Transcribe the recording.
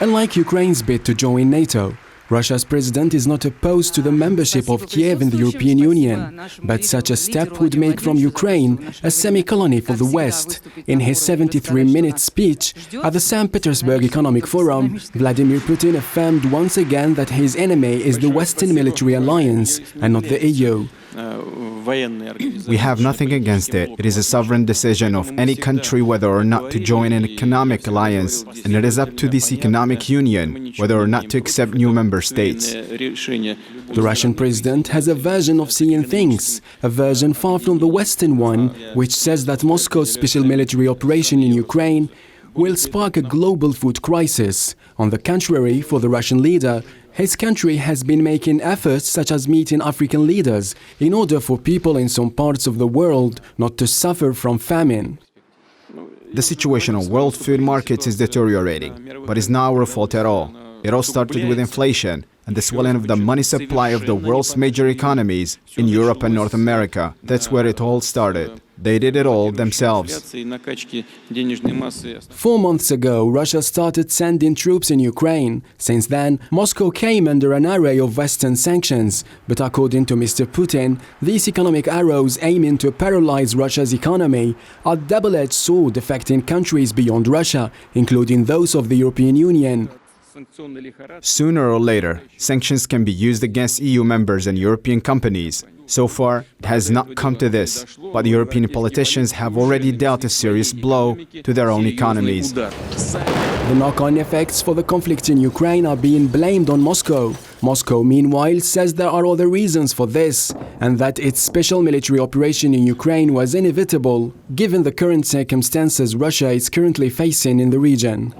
Unlike Ukraine's bid to join NATO, Russia's president is not opposed to the membership of Kiev in the European Union, but such a step would make from Ukraine a semi-colony for the West. In his 73-minute speech at the St. Petersburg Economic Forum, Vladimir Putin affirmed once again that his enemy is the Western military alliance and not the EU. We have nothing against it. It is a sovereign decision of any country whether or not to join an economic alliance, and it is up to this economic union whether or not to accept new member states. The Russian president has a version of seeing things, a version far from the Western one, which says that Moscow's special military operation in Ukraine will spark a global food crisis. On the contrary, for the Russian leader, his country has been making efforts such as meeting African leaders in order for people in some parts of the world not to suffer from famine. The situation on world food markets is deteriorating, but it's not our fault at all. It all started with inflation and the swelling of the money supply of the world's major economies in Europe and North America. That's where it all started. They did it all themselves. 4 months ago, Russia started sending troops in Ukraine. Since then, Moscow came under an array of Western sanctions. But according to Mr. Putin, these economic arrows aiming to paralyze Russia's economy are a double-edged sword affecting countries beyond Russia, including those of the European Union. Sooner or later, sanctions can be used against EU members and European companies. So far, it has not come to this, but the European politicians have already dealt a serious blow to their own economies. The knock-on effects for the conflict in Ukraine are being blamed on Moscow. Moscow, meanwhile, says there are other reasons for this, and that its special military operation in Ukraine was inevitable, given the current circumstances Russia is currently facing in the region.